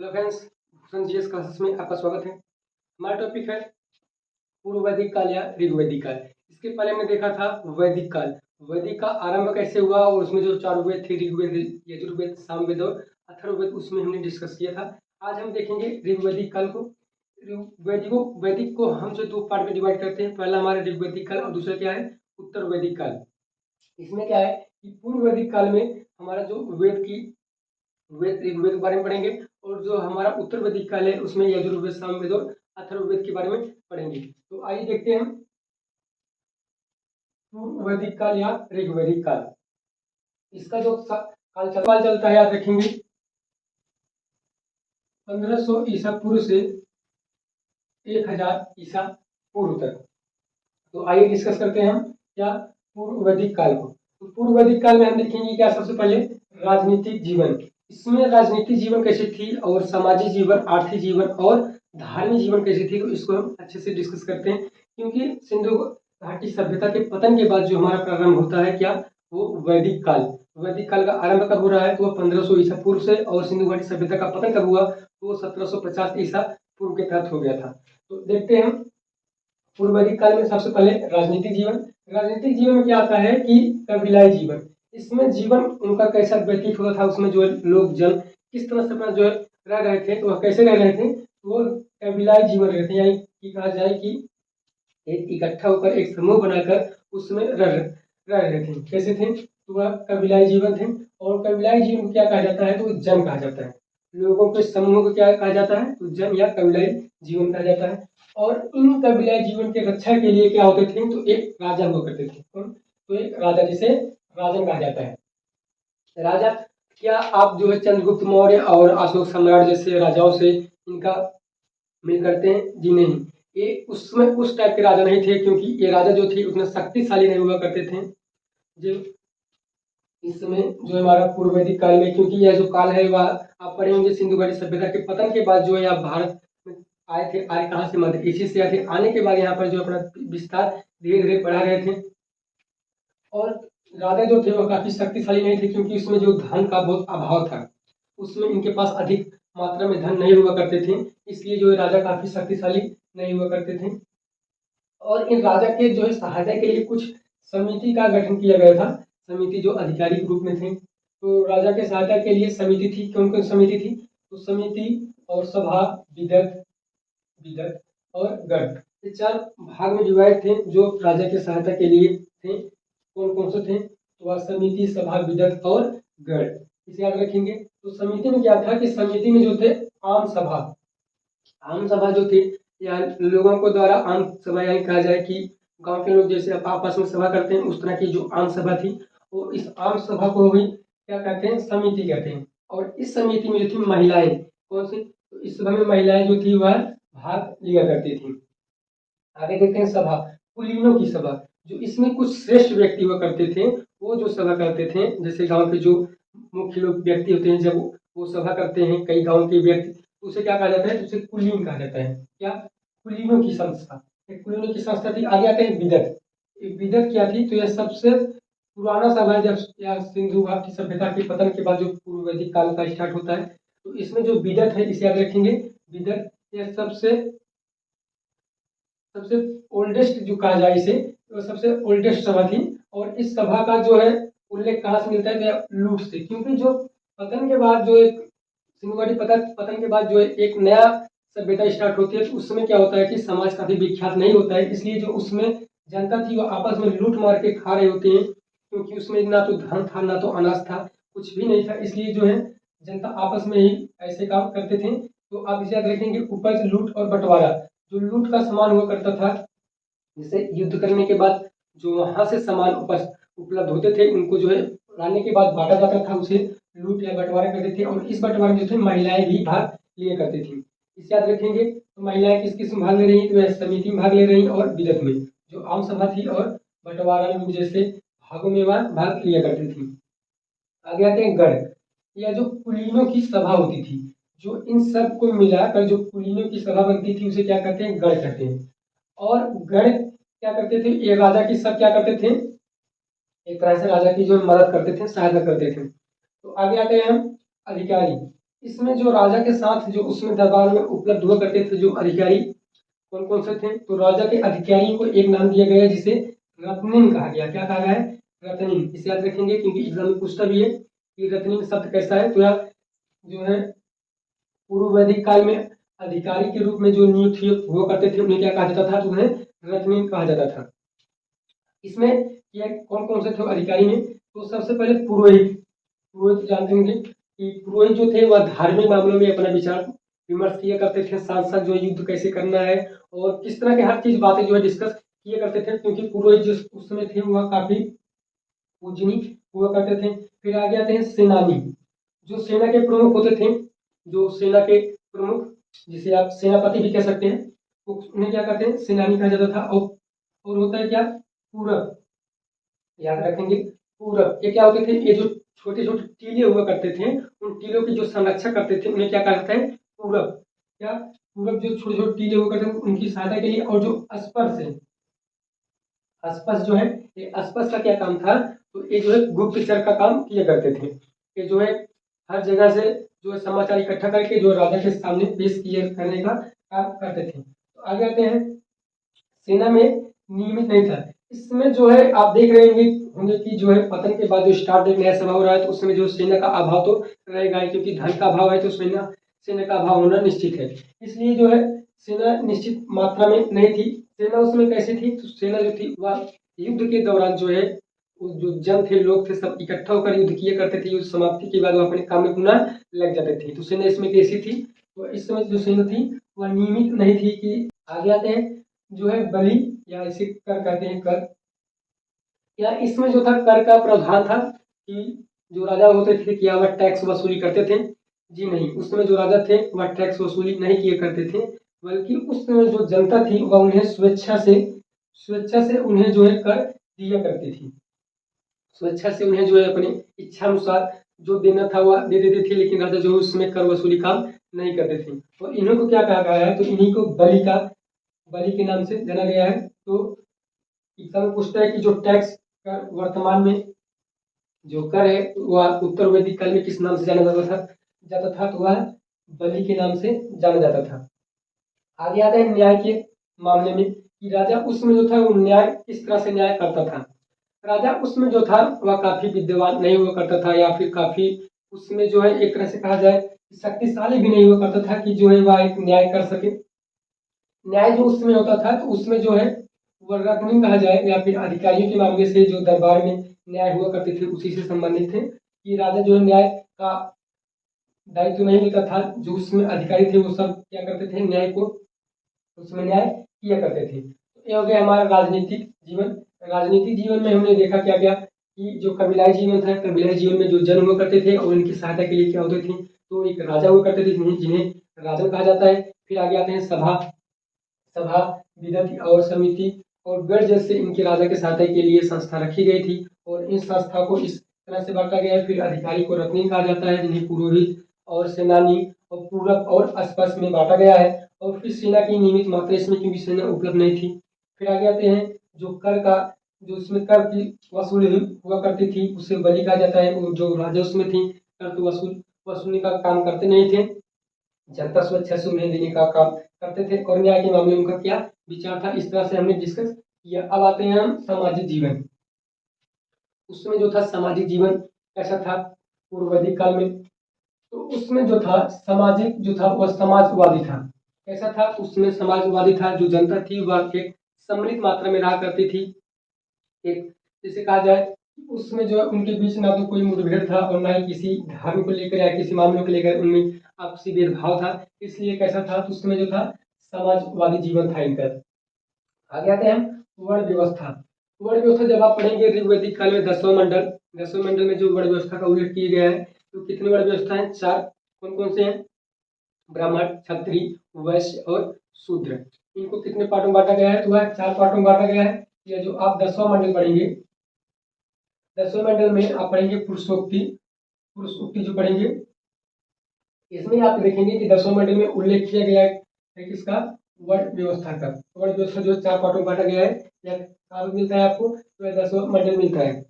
Hello friends, Bhushan GS classes में आपका स्वागत है। हमारा टॉपिक है पूर्व वैदिक काल या ऋग्वैदिक काल। इसके पहले हमने देखा था वैदिक काल। वैदिक का आरंभ कैसे हुआ और उसमें जो चार वेद थे, ऋग्वेद, यजुर्वेद, सामवेद और अथर्ववेद, उसमें हमने डिस्कस किया था। आज हम देखेंगे ऋग्वैदिक काल को। वैदिक को हम जो दो पार्ट में डिवाइड करते हैं, पहला हमारा ऋग्वैदिक काल और दूसरा क्या है, उत्तर वैदिक काल। इसमें क्या है कि पूर्व वैदिक काल में हमारा जो ऋग्वेद के बारे में पढ़ेंगे और जो हमारा उत्तर वैदिक काल है उसमें यजुर्वेद, सामवेद और अथर्ववेद के बारे में पढ़ेंगे। तो आइए देखते हैं पूर्व वैदिक काल या ऋग्वैदिक काल। इसका जो काल चलता है, याद रखेंगे 1500 ईसा पूर्व से 1000 ईसा पूर्व तक। तो आइए डिस्कस करते हैं हम क्या पूर्व वैदिक काल को। तो पूर्व वैदिक काल में हम देखेंगे क्या, सबसे पहले राजनीतिक जीवन। इसमें राजनीतिक जीवन कैसी थी और सामाजिक जीवन, आर्थिक जीवन और धार्मिक जीवन कैसी थी, तो इसको हम अच्छे से डिस्कस करते हैं। क्योंकि सिंधु घाटी सभ्यता के पतन के बाद जो हमारा प्रारंभ होता है क्या, वो वैदिक काल। वैदिक काल का आरंभ कब हो रहा है, तो 1500 ईसा पूर्व से, और सिंधु घाटी सभ्यता का पतन कब हुआ, तो 1750 ईसा पूर्व के तहत हो गया था। तो देखते हैं पूर्व वैदिक काल में सबसे पहले राजनीतिक जीवन। राजनीतिक जीवन में क्या आता है कि कबीलाई जीवन। इसमें जीवन उनका कैसा व्यतीत होता था, उसमें जो है लोग जन किस तरह से अपना जो है रह रहे थे, तो वह कैसे रह रहे थे, वो कबीलाई जीवन रहे थे। यानी कि कहा जाए कि एक इकट्ठा होकर एक समूह बनाकर उसमें रह रहे थे। कैसे थे, तो वह कबीलाई जीवन थे। और कबीलाई जीवन को क्या कहा जाता है, तो जन कहा जाता है। लोगों के समूह को क्या कहा जाता है, तो जन या कबीलाई जीवन कहा जाता है। और इन कबीलाई जीवन के रक्षा के लिए क्या होते थे, तो एक राजा हुआ करते थे। तो एक राजा, जिसे राजन कहा जाता है। राजा क्या आप जो है चंद्रगुप्त मौर्य और अशोक सम्राट जैसे राजाओं से इनका मिल करते हैं? जी नहीं, ये उसमें उस टाइप के राजा नहीं थे, क्योंकि ये राजा जो थे उतने शक्तिशाली नहीं हुआ करते थे। जो इस समय जो हमारा पूर्व वैदिक काल में, क्योंकि यह जो काल है वह आप पढ़े होंगे सिंधु घाटी सभ्यता के पतन के बाद जो है आप भारत में आए थे। आए कहाँ से, मध्य एशिया से आए थे। आने के बाद यहाँ पर जो अपना विस्तार धीरे धीरे बढ़ा रहे थे। और राजा जो थे वो काफी शक्तिशाली नहीं थे, क्योंकि उसमें जो धन का बहुत अभाव था, उसमें इनके पास अधिक मात्रा में धन नहीं हुआ करते थे। इसलिए जो राजा काफी शक्तिशाली नहीं हुआ करते थे। और इन राजा के जो है सहायता के लिए कुछ समिति का गठन किया गया था। समिति जो आधिकारिक रूप में थे, तो राजा के सहायता के लिए समिति थी। कौन कौन समिति थी, तो समिति और सभा, विदत विदत और गढ़, ये चार भाग में डिवाइड थे जो राजा के सहायता के लिए थे। कौन कौन से थे, तो वह समिति, सभा, विदत और गढ़, इसे याद रखेंगे। तो समिति में क्या था कि समिति में जो थे आम सभा, आम सभा जो थी या लोगों को द्वारा आम सभा, यानी कहा जाए कि गांव के लोग जैसे आपस में सभा करते हैं, उस तरह की जो आम सभा थी, वो इस आम सभा को भी क्या कहते हैं, समिति कहते हैं। और इस समिति में जो थी महिलाएं, कौन सी, तो इस सभा में महिलाएं जो थी वह भाग लिया करती थी। आगे देखते हैं सभा, कुलीनों की सभा। जो इसमें कुछ श्रेष्ठ व्यक्ति हुआ करते थे, वो जो सभा करते थे, जैसे गांव के जो मुख्य लोग व्यक्ति होते हैं, जब वो सभा करते हैं कई गांव के व्यक्ति, उसे क्या कहा जाता है, तो उसे कुलीन कहा जाता है। क्या, कुलीनों की संस्था, कुलीनों की संस्था थी। आगे आते हैं विदत। विदत क्या थी, तो यह सबसे पुराना सभा, जब या सिंधु घाटी सभ्यता के पतन के बाद जो पूर्व वैदिक काल का स्टार्ट होता है, तो इसमें जो विदत है, इसे याद रखेंगे। विदत यह सबसे सबसे ओल्डेस्ट जो कहा जाए इसे, तो सबसे ओल्डेस्ट सभा थी। और इस सभा का जो है उल्लेख कहाँ से मिलता है, तो लूट से। क्योंकि जो पतन के बाद जो एक सिंधु घाटी पतन के बाद जो एक नया सभ्यता स्टार्ट होती है, तो उस समय क्या होता है कि समाज काफी विख्यात नहीं होता है। इसलिए जो उसमें जनता थी वो आपस में लूट मार के खा रहे होते हैं, क्योंकि उसमें ना तो धन था, ना तो अनाज था, कुछ भी नहीं था। इसलिए जो है जनता आपस में ही ऐसे काम करते थे। तो आप इसे याद रखेंगे, उपज, लूट और बंटवारा। जो लूट का सामान हुआ करता था, जैसे युद्ध करने के बाद जो वहां से सामान उपलब्ध होते थे, उनको जो है लाने के बाद बांटा जाता था, उसे लूट या बंटवारा करते थे। और इस बंटवारे में जो थे महिलाएं भी भाग लिया करती थी। इसे याद रखेंगे। तो महिलाएं किस किस में भाग ले रही है, तो वह समिति में भाग ले रही और विदत में, जो आम सभा थी, और बंटवारा लूट जैसे भागों में वह भाग लिया करती थी। आगे आते हैं गढ़, या जो कुलीनों की सभा होती थी। जो इन सब को मिलाकर जो कुलीनों की सभा बनती थी, उसे क्या कहते हैं, गढ़ कहते हैं। और गढ़ क्या करते थे, ये राजा की सब क्या करते थे, एक तरह से राजा की जो मदद करते थे, सहायता करते थे। तो आगे आते हैं हम अधिकारी। इसमें जो राजा के साथ जो उसमें दरबार में उपलब्ध हुआ करते थे जो अधिकारी, कौन कौन से थे? तो राजा के अधिकारियों को एक नाम दिया गया जिसे रत्निन कहा गया। क्या कहा गया है? रत्निन। इसे याद रखेंगे क्योंकि एग्जाम में पूछता भी है कि रत्निन शब्द कैसा है। तो यह जो है पूर्व वैदिक काल में अधिकारी के रूप में जो नियुक्त हुआ करते थे उन्हें क्या कहा जाता था? तो उन्हें रत्निन कहा जाता था। इसमें यह कौन कौन से थे अधिकारी में? तो सबसे पहले पुरोहित। पुरोहित जानते होंगे कि पुरोहित जो थे वह धार्मिक मामलों में अपना विचार विमर्श किया करते थे, साथ साथ जो युद्ध कैसे करना है और किस तरह के हर चीज बातें जो है डिस्कस किया करते थे, क्योंकि पुरोहित जो उस समय थे वह काफी पूजनीय हुआ करते थे। फिर आगे आते हैं सेनानी। जो सेना के प्रमुख होते थे, जो सेना के प्रमुख जिसे आप सेनापति भी कह सकते हैं, तो उन्हें क्या कहते हैं? सेनानी कहा जाता था। और होता है क्या? पूरक। याद रखेंगे पूरक। ये क्या होते थे? ये जो छोटे छोटे टीले हुआ करते थे उन टीलों के जो संरक्षण करते थे उन्हें क्या कहा जाता है? पूरक। क्या? पूरक। जो छोटे छोटे टीले हुआ करते थे उनकी सहायता के लिए। और जो अस्पर्श है, अस्पर्श जो है, ये अस्पर्श का क्या काम था? तो ये जो है गुप्तचर का काम किया करते थे। ये जो है हर जगह से जो है समाचार इकट्ठा करके जो राजा के सामने पेश किया करने का काम करते थे। तो आगे आते हैं, सेना में नियमित नहीं था। इसमें जो है आप देख रहे होंगे कि जो है पतन के बाद जो स्टार्ट एक नया सभा हो रहा है, तो उस समय जो सेना का अभाव तो रहेगा ही, क्योंकि धन का अभाव है तो सेना सेना का अभाव होना निश्चित है। इसलिए जो है सेना निश्चित मात्रा में नहीं थी। सेना उसमें कैसी थी? तो सेना जो थी वह युद्ध के दौरान जो है जो जन थे, लोग थे, सब इकट्ठा होकर युद्ध किया करते थे। युद्ध समाप्ति के बाद वो अपने काम में पुनः लग जाते थे। तो सेना इसमें कैसी थी? तो इस समय जो सेना थी वह नियमित नहीं थी। कि आगे आते हैं जो है बलि, या इसे कर कहते हैं कर। या इसमें जो था कर का प्रावधान था कि जो राजा होते थे क्या वह टैक्स वसूली करते थे? जी नहीं, उस समय जो राजा थे वह टैक्स वसूली नहीं किया करते थे, बल्कि उस समय जो जनता थी वह उन्हें स्वेच्छा से उन्हें जो है कर दिया करती थी। स्वेच्छा से उन्हें जो है अपनी इच्छा अनुसार जो देना था वह दे देते थे, लेकिन राजा जो है उसमें कर वसूली काम नहीं करते थे। और इन्हीं को क्या कहा गया है? तो इन्हीं को बलि के नाम से जाना गया है। तो एग्जाम पूछता है कि जो टैक्स कर वर्तमान में जो कर है वह उत्तर वैदिक काल में किस नाम से जाना जाता था? तो वह बलि के नाम से जाना जाता था। आगे आता है न्याय के मामले में कि राजा उसमें जो था वो न्याय किस तरह से न्याय करता था। राजा उसमें जो था वह काफी विद्वान नहीं हुआ करता था, या फिर काफी उसमें जो है एक तरह से कहा जाए शक्तिशाली भी नहीं हुआ करता था कि जो है वह एक न्याय कर सके। न्याय जो उसमें होता था तो उसमें जो है वर्गीकरण कहा जाए, या फिर अधिकारियों के मामले से जो दरबार में न्याय हुआ करते थे उसी से संबंधित थे। कि राजा जो है न्याय का दायित्व नहीं लेता था, जो उसमें अधिकारी थे वो सब क्या करते थे? न्याय को उसमें न्याय किया करते थे। तो ये हो गया हमारा राजनीतिक जीवन। राजनीतिक जीवन में हमने देखा क्या क्या कि जो कबीलाई जीवन था, कबीलाई जीवन में जो जन हुआ करते थे और उनकी सहायता के लिए क्या होते थे? तो एक राजा हुआ करते थे जिन्हें राजन कहा जाता है। फिर आगे आते हैं सभा, विधि और समिति और गढ़ जैसे इनके राजा के सहायता के लिए संस्था रखी गई थी, और इन संस्था को इस तरह से बांटा गया है। फिर अधिकारी को रत्नीन कहा जाता है, जिन्हें पुरोहित और सेनानी और पूरक और अस्पष्ट में बांटा गया है। और फिर सेना की नियमित मात्रा इसमें क्योंकि सेना उपलब्ध नहीं थी। फिर आगे आते हैं जो कर का जो उसमें कर की वसूली हुआ करती थी उसे बलि कहा जाता है। और जो राजा उसमें थी कर तो वसूली का काम करते नहीं थे, जनता स्वेच्छा से उन्हें देने का काम करते थे। और न्याय के मामले में उनका क्या विचार था? इस तरह से हमने डिस्कस किया। अब आते हैं हम सामाजिक जीवन। उसमें जो था सामाजिक जीवन कैसा था पूर्व वैदिक काल में? तो उसमें जो था सामाजिक जो था वह समाजवादी था। कैसा था? उसमें समाजवादी था। जो जनता थी वह एक सम्मिलित मात्रा में रहा करती थी। एक जैसे कहा जाए उसमें जो है उनके बीच ना तो कोई मुठभेड़ था और ना ही किसी धर्म को लेकर या किसी मामलों को लेकर उनमें आपसी भेदभाव था। इसलिए कैसा था? तो उसमें जो था समाजवादी जीवन था इनका। आगे आते हैं वर्ण व्यवस्था। वर्ण व्यवस्था जब आप पढ़ेंगे ऋग्वैदिक काल में 10वें मंडल में जो वर्ण व्यवस्था का उल्लेख किया गया है, तो कितने वर्ण व्यवस्था है? 4। कौन कौन से हैं? ब्राह्मण, क्षत्रिय, वैश्य और शूद्र। इनको कितने पार्टों में बांटा गया है? तो वह 4 पार्टों में बांटा गया है। या जो आप 10वां मंडल पढ़ेंगे, 10वें मंडल में आप पढ़ेंगे पुरुषोक्ति जो पढ़ेंगे, इसमें आप देखेंगे कि 10वें मंडल में उल्लेख किया गया है किसका? वर्ण व्यवस्था का। वर्ण व्यवस्था जो 4 पार्टों में बांटा गया है, या कहाँ मिलता है आपको? तो 10वां मंडल मिलता है।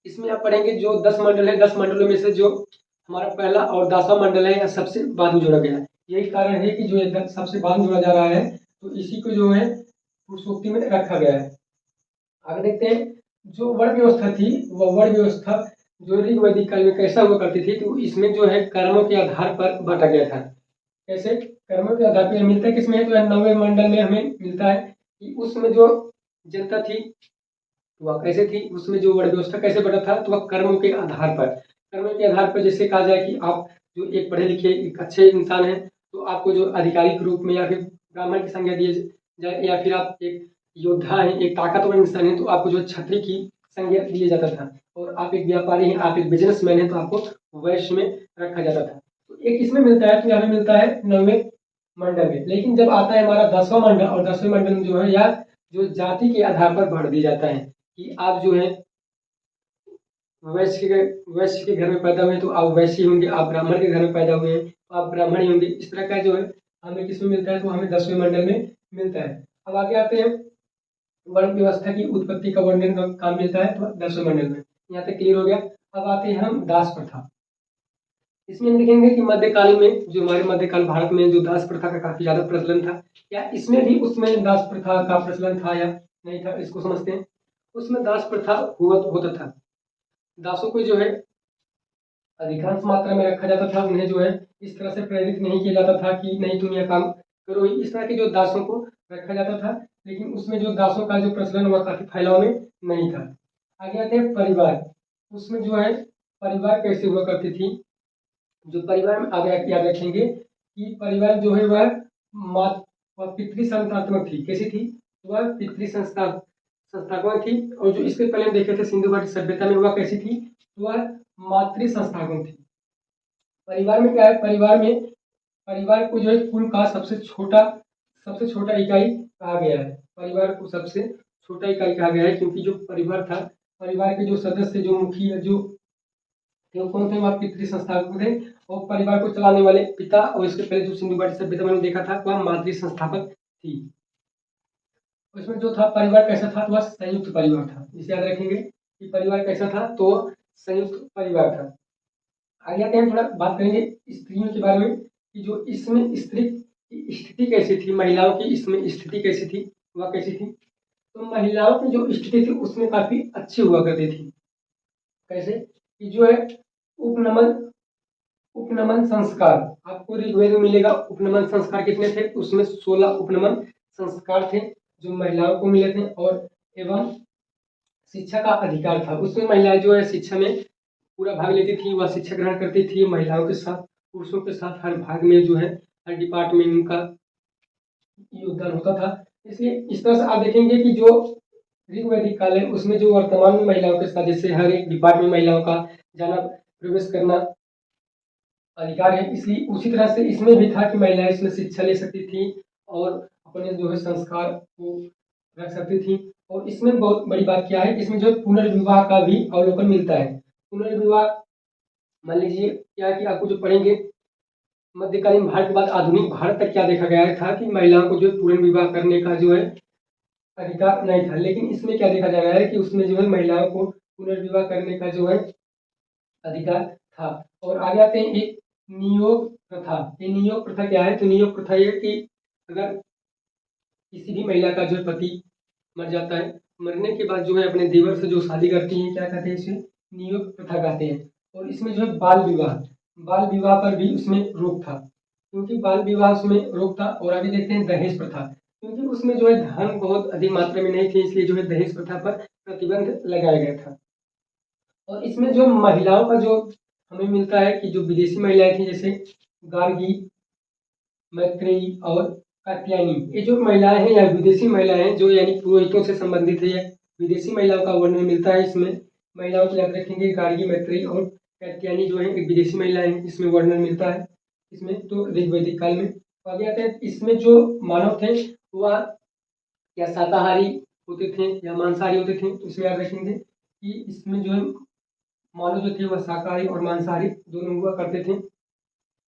इसमें आप पढ़ेंगे जो 10 मंडल है, 10 मंडलों में से जो हमारा पहला और 10वां मंडल है या सबसे बाद में जोड़ा गया है। यही कारण है कि जो एकदम सबसे बाद में जोड़ा जा रहा है, तो इसी को जो है पुरुषोक्ति में रखा गया है। आगे देखते हैं, जो वर्ण व्यवस्था थी वह वर्ण व्यवस्था जो ऋग वैदिक काल में कैसा हुआ करती थी, तो इसमें जो है कर्मों के आधार पर बांटा गया था। कैसे? कर्मों के आधार पर मिलता है किसमें, तो 9वें मंडल में हमें मिलता है कि उसमें जो जनता थी वह कैसे थी, उसमें जो वर्ण व्यवस्था कैसे बटा था, तो वह कर्मों के आधार पर, कर्मों के आधार पर जैसे कहा जाए कि आप जो एक पढ़े लिखे एक अच्छे इंसान हैं, तो आपको जो आधिकारिक रूप में या फिर ब्राह्मण की संज्ञा दी जाए, या फिर आप एक योद्धा हैं, एक ताकतवर इंसान है, तो आपको जो क्षत्रिय की संज्ञा दिया जाता था। और आप एक व्यापारी हैं, आप एक बिजनेसमैन हैं, तो आपको वैश्य में रखा जाता था। तो एक इसमें मिलता है, तो हमें मिलता है 9वें मंडल में। लेकिन जब आता है हमारा 10वां मंडल, और 10वें मंडल में जो है या जो जाति के आधार पर बांट दिया जाता है कि आप जो है वैश्य के घर में पैदा हुए तो आप वैश्य होंगे, आप ब्राह्मण के घर में पैदा हुए हैं तो आप ब्राह्मण ही होंगे। इस तरह का जो है हमें किसमें मिलता है, तो हमें 10वें मंडल में मिलता है। अब आगे आते हैं, वर्ण व्यवस्था की उत्पत्ति का वर्णन का काम मिलता है तो 10वें मंडल में। यहाँ तक क्लियर हो गया। अब आते हैं हम दास प्रथा। इसमें हम देखेंगे कि मध्यकाल में जो हमारे मध्यकाल भारत में जो दास प्रथा का काफी ज्यादा प्रचलन था, या इसमें भी उसमें दास प्रथा का प्रचलन था या नहीं था, इसको समझते हैं। उसमें दास प्रथा होता था। दासों को जो है अधिकांश मात्रा में रखा जाता था, उन्हें जो है इस तरह से प्रेरित नहीं किया जाता था कि नहीं तुम यह काम करो। इस तरह के जो दासों को रखा जाता था, लेकिन उसमें जो दासों का जो प्रचलन हुआ काफी फैलाव में नहीं था। आगे आते हैं परिवार। उसमें जो है परिवार कैसे हुआ करती थी, जो परिवार में आगे याद रखेंगे कि परिवार जो है वह पितृ संस्थात्मक थी। कैसी थी? वह पितृ संस्थात्मक थी। और जो इसके पहले देखे थे सिंधु घाटी सभ्यता में, वह कैसी थी? वह मातृ संस्थात्मक थी। परिवार में क्या है, परिवार को जो है कुल का सबसे छोटा इकाई कहा गया है। परिवार को सबसे छोटा इकाई कहा गया है, क्योंकि जो परिवार था, परिवार के जो सदस्य जो मुखिया जो थे कौन थे, वह पितृ संस्थापक थे। और परिवार को चलाने वाले पिता, और इसके पहले जो सिंधु घाटी सभ्यता मैंने देखा था वह मातृ संस्थापक थी। उसमें जो था परिवार कैसा था, तो वह संयुक्त परिवार था। इसे याद रखेंगे कि परिवार कैसा था, तो संयुक्त परिवार था। आगे आते हैं, थोड़ा बात करेंगे स्त्रियों के बारे में कि जो इसमें स्त्री की स्थिति कैसी थी, महिलाओं की इसमें स्थिति कैसी थी, वह कैसी थी। तो महिलाओं की जो स्थिति थी उसमें काफी अच्छी हुआ करती थी। कैसे कि जो है उपनमन उपनमन संस्कार आपको ऋग्वेद में मिलेगा। उपनमन संस्कार कितने थे, उसमें 16 उपनमन संस्कार थे जो महिलाओं को मिले थे। और एवं शिक्षा का अधिकार था, उसमें महिलाएं जो है शिक्षा में पूरा भाग लेती थी, वह शिक्षा ग्रहण करती थी महिलाओं के साथ, पुरुषों के साथ हर भाग में जो है हर डिपार्टमेंट उनका योगदान होता था। इसलिए इस तरह से आप देखेंगे कि जो ऋग्वैदिक काल है उसमें जो वर्तमान में महिलाओं के साथ जैसे हर एक डिपार्टमेंट महिलाओं का जाना प्रवेश करना अधिकार है, इसलिए उसी तरह से इसमें भी था कि महिलाएं इसमें शिक्षा ले सकती थी और अपने जो है संस्कार को रख सकती थी। और इसमें बहुत बड़ी बात क्या है, इसमें जो पुनर्विवाह का भी अवलोकन मिलता है। पुनर्विवाह मान लीजिए क्या है कि आपको जो पढ़ेंगे मध्यकालीन भारत के बाद आधुनिक भारत तक क्या देखा गया था कि महिलाओं को जो है पुनर्विवाह करने का जो है अधिकार नहीं था। लेकिन इसमें क्या देखा जा रहा है कि उसमें जो है महिलाओं को पुनर्विवाह करने का जो है अधिकार था। और आगे आते हैं एक नियोग प्रथा। ये नियोग प्रथा क्या है, तो नियोग प्रथा ये कि अगर किसी भी महिला का जो है पति मर जाता है, मरने के बाद जो है अपने देवर से जो शादी करती है, क्या कहते हैं इसे, नियोग प्रथा कहते हैं। और इसमें जो है बाल विवाह पर भी उसमें रोक था, क्योंकि बाल विवाह उसमें रोक था। और आगे देखते हैं दहेज प्रथा, क्योंकि उसमें जो है धन बहुत अधिक मात्रा में नहीं थी, इसलिए जो है दहेज प्रथा पर प्रतिबंध लगाया गया था। और इसमें जो महिलाओं का जो हमें मिलता है कि जो विदेशी महिलाएं थी जैसे गार्गी, मैत्रेयी और कात्यायनी, ये जो महिलाएं हैं या विदेशी महिलाएं हैं जो यानी पुरोहितों से संबंधित है, विदेशी महिलाओं का वर्णन मिलता है इसमें। महिलाओं को याद रखेंगे गार्गी, मैत्रेयी और कात्यायनी जो है एक विदेशी महिलाएं हैं, इसमें वर्णन मिलता है इसमें तो ऋग्वैदिक काल में। आगे आते हैं, इसमें जो मानव थे वह या शाकाहारी होते थे या मांसाहारी होते थे, तो इसमें याद रखेंगे कि इसमें जो है मानव जो थे वह शाकाहारी और मांसाहारी दोनों हुआ करते थे।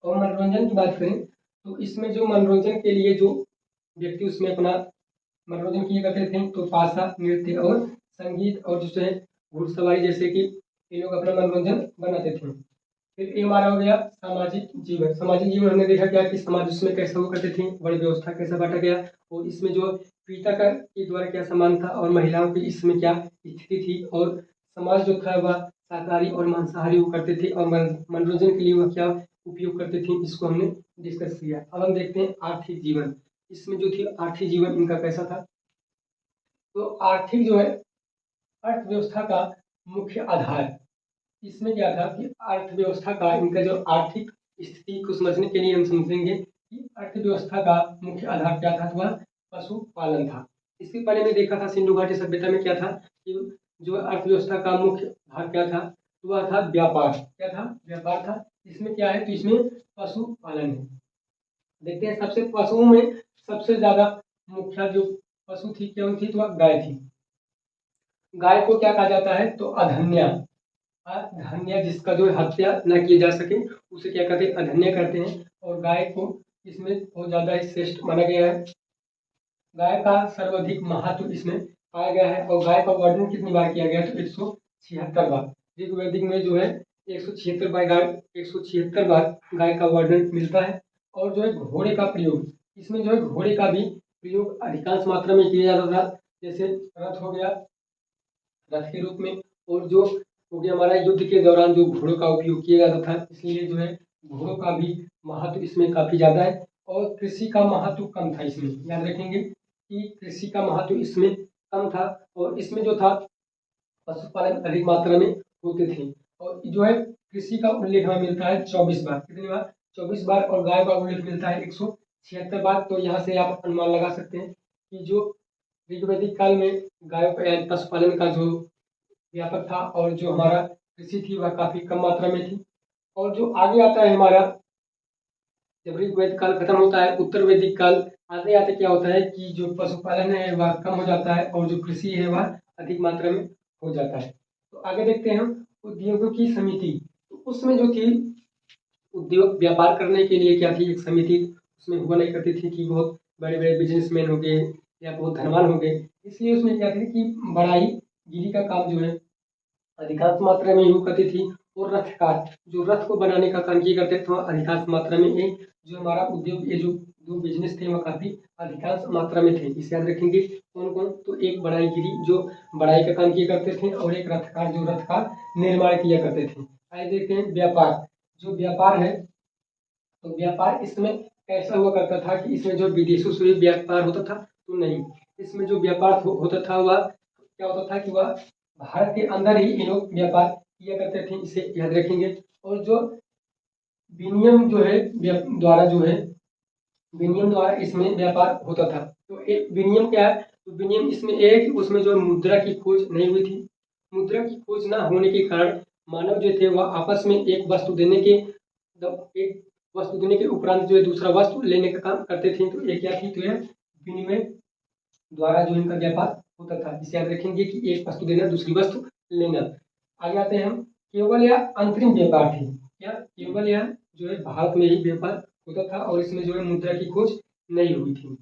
और मनोरंजन की बात करें तो इसमें जो मनोरंजन के लिए जो व्यक्ति उसमें अपना मनोरंजन किया करते थे, तो पासा, नृत्य और संगीत और जो है घुड़सवारी जैसे कि ये लोग अपना मनोरंजन बनाते थे। फिर ये हमारा हो गया सामाजिक जीवन। सामाजिक जीवन हमने देखा क्या कि समाज उसमें कैसे हुआ करते थे, वर्ण व्यवस्था कैसे बांटा गया, और इसमें जो पिता का के द्वारा क्या सम्मान था और महिलाओं की इसमें क्या स्थिति थी, और समाज जो था वह शाकाहारी और मांसाहारी हुआ करते थे, और मनोरंजन के लिए वह क्या उपयोग करते थे, इसको हमने डिस्कस किया। अब हम देखते हैं आर्थिक जीवन। इसमें जो थी आर्थिक जीवन इनका कैसा था। तो आर्थिक जो है अर्थव्यवस्था का मुख्य आधार। इसमें क्या था कि अर्थव्यवस्था का इनका जो आर्थिक स्थिति को समझने के लिए हम समझेंगे कि अर्थव्यवस्था का मुख्य आधार क्या था, वह पशुपालन था। इसके पहले में देखा था सिंधु घाटी सभ्यता में क्या था कि जो अर्थव्यवस्था का मुख्य आधार क्या था, तो वह था व्यापार। क्या था, व्यापार था। इसमें क्या है, तो इसमें पशुपालन है। देखते हैं सबसे पशुओं में सबसे ज्यादा मुख्य जो पशु थी कौन थी, तो वह गाय थी। गाय को क्या कहा जाता है, तो अधन्या। अधन्या जिसका जो हत्या न की जा सके उसे क्या कहते हैं, अधन्या कहते हैं। और गाय को इसमें बहुत ज्यादा श्रेष्ठ माना गया है। गाय का सर्वाधिक महत्व इसमें पाया गया है। और गाय का वर्णन कितनी बार किया गया है, तो 176 बार। ऋग्वेदिक में जो है 176 बार गाय, 176 बार गाय का वर्णन मिलता है। और जो है घोड़े का प्रयोग, इसमें जो है घोड़े का भी प्रयोग अधिकांश मात्रा में किया जाता था। जैसे रथ हो गया, रथ के रूप में, और जो हो गया हमारा युद्ध के दौरान जो घोड़ों का उपयोग किया जाता था, इसलिए जो है घोड़ों का भी महत्व इसमें काफी ज्यादा है। और कृषि का महत्व कम था इसमें, याद रखेंगे कि कृषि का महत्व इसमें कम था। और इसमें जो था पशुपालन अधिक मात्रा में होते थे। और जो है कृषि का उल्लेख हमें मिलता है 24 बार। कितनी बार, 24 बार। और गाय का उल्लेख मिलता है 176 बार। तो यहाँ से आप अनुमान लगा सकते हैं कि जो ऋग्वैदिक काल में गायों का पशुपालन का जो व्यापक था, और जो हमारा कृषि थी वह काफी कम मात्रा में थी। और जो आगे आता है हमारा, जब ऋग्वेद काल खत्म होता है, उत्तर वैदिक काल आते आते क्या होता है कि जो पशुपालन है वह कम हो जाता है, और जो कृषि है वह अधिक मात्रा में हो जाता है। तो आगे देखते हैं हम उद्योगों की समिति। तो उसमें जो थी उद्योग व्यापार करने के लिए क्या थी, एक समिति उसमें हुआ नहीं करती थी कि बहुत बड़े बड़े बिजनेसमैन हो गए या बहुत धनवान हो गए। इसलिए उसमें क्या थी कि बढ़ाई गिरी का काम जो है अधिकांश मात्रा में यूज करती थी। और रथकार जो रथ को बनाने का काम किया करते थे वह अधिकांश मात्रा में है। जो हमारा उद्योग, ये जो दो बिजनेस थे वह काफी अधिकांश मात्रा में थे। इसे याद रखेंगे कौन कौन, तो एक बढ़ाईगिरी जो बढ़ाई का काम किया करते थे, और एक रथकार जो रथ का निर्माण किया करते थे। आइए देखते हैं व्यापार। जो व्यापार है, तो व्यापार इसमें कैसा हुआ करता था कि इसमें जो विदेशों से भी व्यापार होता था, तो नहीं, इसमें जो व्यापार होता था वह क्या होता था कि वह भारत के अंदर ही ये लोग व्यापार किया करते थे। इसे याद रखेंगे। और जो विनियम जो है द्वारा जो है विनियम द्वारा इसमें व्यापार होता था। तो एक विनियम क्या है, तो विनियम इसमें एक उसमें जो मुद्रा की खोज नहीं हुई थी। मुद्रा की खोज न होने के कारण मानव जो थे वह आपस में एक वस्तु देने के एक वस्तु देने के उपरांत जो है दूसरा वस्तु लेने का काम करते थे। तो ये क्या थी, तो यह विनिमय द्वारा जो इनका व्यापार होता था। इसे याद रखेंगे कि एक वस्तु देना दूसरी वस्तु लेना। आगे आते हैं हम, केवल या अंतरिम व्यापार थी। क्या केवल या जो है भारत में ही व्यापार होता था, और इसमें जो है मुद्रा की खोज नहीं हुई थी।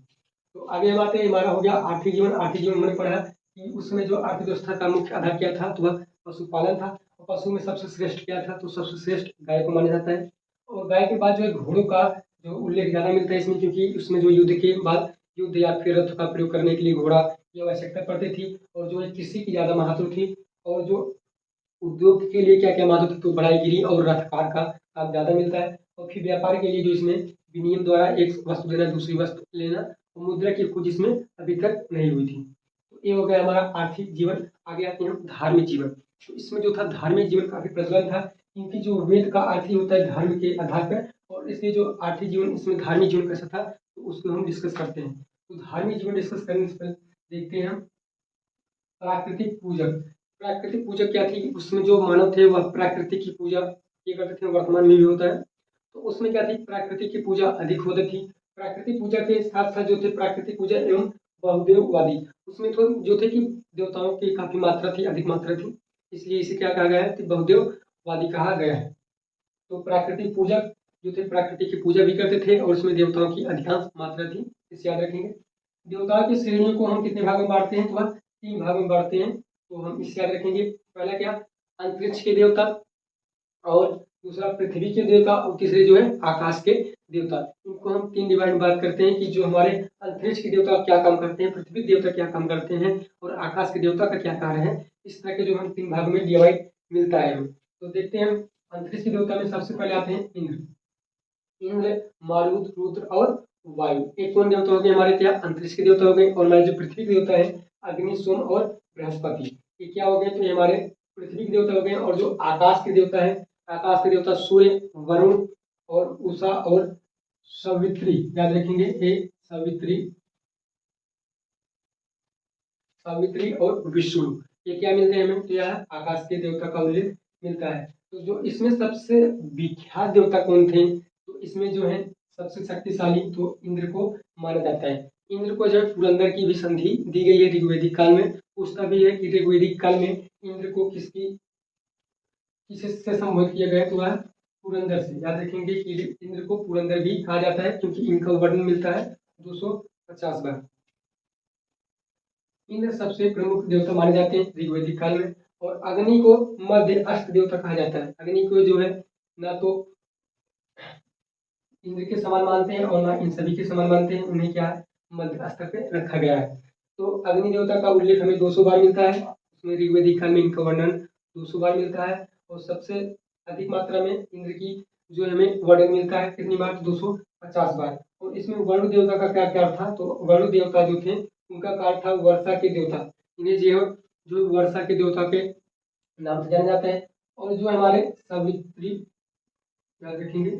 तो आगे हम आते हैं, हमारा हो गया आर्थिक जीवन। आर्थिक जीवन हमने पढ़ा कि उसमें जो अर्थव्यवस्था का मुख्य आधार क्या था, तो वह पशुपालन था। और पशु में सबसे श्रेष्ठ क्या था, तो सबसे श्रेष्ठ गाय को माना जाता है। और गाय के बाद जो है घोड़ों का जो उल्लेख ज्यादा मिलता है इसमें, क्योंकि उसमें जो युद्ध के बाद युद्ध या फिर रथ का प्रयोग करने के लिए घोड़ा की आवश्यकता पड़ती थी। और जो है कृषि की ज्यादा महत्व थी। और जो उद्योग के लिए क्या क्या महत्व थी, तो बढ़ाईगिरी और रथकार का काम ज्यादा मिलता है। और फिर व्यापार के लिए जो इसमें विनियम द्वारा एक वस्तु देना दूसरी वस्तु लेना, और मुद्रा की खोज इसमें अभी तक नहीं हुई थी। तो ये हो गया हमारा आर्थिक जीवन। आगे आते हैं हम धार्मिक जीवन। तो इसमें जो था धार्मिक जीवन काफी प्रचलन था, क्योंकि जो वेद का अर्थ ही होता है धर्म के आधार पर। और इसलिए जो आर्थिक जीवन इसमें धार्मिक जीवन कैसा था, तो उसको हम डिस्कस करते हैं। तो धार्मिक जीवन डिस्कस करने से पहले देखते हैं हम प्राकृतिक पूजक। प्राकृतिक पूजक क्या थी, उसमें जो मानव थे वह प्रकृति की पूजा किया करते थे, वर्तमान में भी होता है। तो उसमें क्या थी, प्रकृति की पूजा अधिक होती थी। प्राकृतिक पूजा के साथ साथ जो थे प्राकृतिक पूजा एवं बहुदेववादी, उसमें तो जो थे कि देवताओं की काफी मात्रा थी, अधिक मात्रा थी। इसलिए इसे क्या कहा गया है, कि बहुदेववादी कहा गया है। तो प्राकृतिक पूजक जो थे प्रकृति की पूजा भी करते थे, और उसमें देवताओं की अधिकांश मात्रा थी। इसे याद रखेंगे। देवताओं की श्रेणियों को हम कितने भाग में बांटते हैं, तो वह 3 भाग में बांटते हैं। तो हम इससे याद रखेंगे, पहला क्या, अंतरिक्ष के देवता, और दूसरा पृथ्वी के देवता और तीसरे जो है आकाश के देवता। इनको हम 3 डिवाइड में बात करते हैं कि जो हमारे अंतरिक्ष के देवता क्या काम करते हैं, पृथ्वी के देवता क्या काम करते हैं और आकाश के देवता का क्या कार्य है। इस तरह के जो हम 3 भागों में डिवाइड मिलता है हमें। तो देखते हैं हम अंतरिक्ष के देवता में सबसे पहले आते हैं इंद्र। इंद्र, मारुत, रुद्र और वायु, ये कौन देवता हो गए हमारे, क्या अंतरिक्ष के देवता हो गए। और हमारे जो पृथ्वी के देवता है अग्नि, सोम और बृहस्पति, ये क्या हो गए, तो ये हमारे पृथ्वी के देवता हो गए। और जो आकाश के देवता है, आकाश के देवता सूर्य, वरुण और उषा और सावित्री, याद रखेंगे ये सावित्री, सावित्री और विष्णु, ये क्या मिलते हैं हमें, तो यह आकाश के देवता का उल्लेख मिलता है। तो जो इसमें सबसे विख्यात देवता कौन थे, तो इसमें जो है सबसे शक्तिशाली तो इंद्र को माना जाता है। इंद्र को जो है पुरंदर की भी संधि दी गई है ऋग्वेदिक काल में। पूछता भी है कि ऋग्वेदिक काल में इंद्र को किससे संबोधित किया गया, तो वह पुरंदर से। याद रखेंगे कि इंद्र को पुरंदर भी कहा जाता है क्योंकि इनका वर्णन मिलता है 250 बार। इंद्र सबसे प्रमुख देवता माने जाते हैं ऋग्वेदिक काल में। और अग्नि को मध्य अष्ट देवता कहा जाता है। अग्नि को जो है ना तो इंद्र के समान मानते हैं और ना इन सभी के समान मानते हैं, उन्हें क्या मध्य स्तर पे रखा गया है। तो अग्नि देवता का उल्लेख हमें 200 बार मिलता है, उसमें ऋग्वेदिक काल में इनका वर्णन 200 बार मिलता है। और सबसे अधिक मात्रा में इंद्र की जो हमें वर्णन मिलता है कितनी बार, 250 बार। और इसमें वरुण देवता का क्या कार्य था, तो वरुण देवता जो थे उनका कार्य था वर्षा के देवता। इन्हें जो वर्षा के देवता के नाम से जाना जाता है। और जो हमारे सावित्री, याद रखेंगे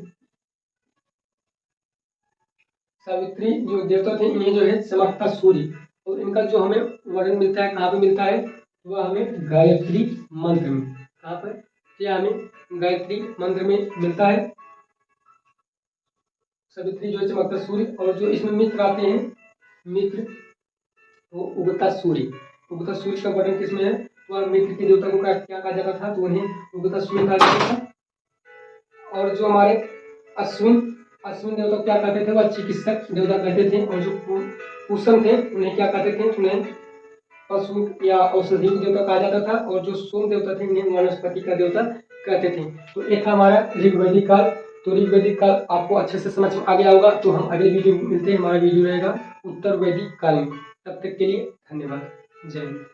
सावित्री जो देवता थे, इन्हें जो है चमकता सूर्य, और इनका जो हमें वर्णन मिलता है कहाँ पे मिलता है, वह हमें गायत्री मंत्र में। कहाँ पर, क्या हमें गायत्री मंत्र में मिलता है सावित्री जो है चमकता सूर्य। और जो इसमें मित्र आते हैं, मित्र वो उगता सूर्य। उगता सूर्य का वर्णन किसमें है, वह मित्र के देवता को क्या कहा जाता था, तो उन्हें उगता सूर्य कहा जाता था। और जो हमारे अश्विन देवता क्या कहते थे, वह चिकित्सक देवता कहते थे। और जो कुसुम थे उन्हें क्या कहते थे, उन्हें पशु या औषधि देवता कहा जाता था। और जो सोम देवता थे उन्हें वनस्पति का देवता कहते थे। तो एक था हमारा ऋग्वेदिक काल। तो ऋग्वेदिक काल आपको अच्छे से समझ में आ गया होगा। तो हम अगले वीडियो में मिलते हैं, हमारा वीडियो रहेगा उत्तर वैदिक काल में। तब तक के लिए धन्यवाद, जय हिंद।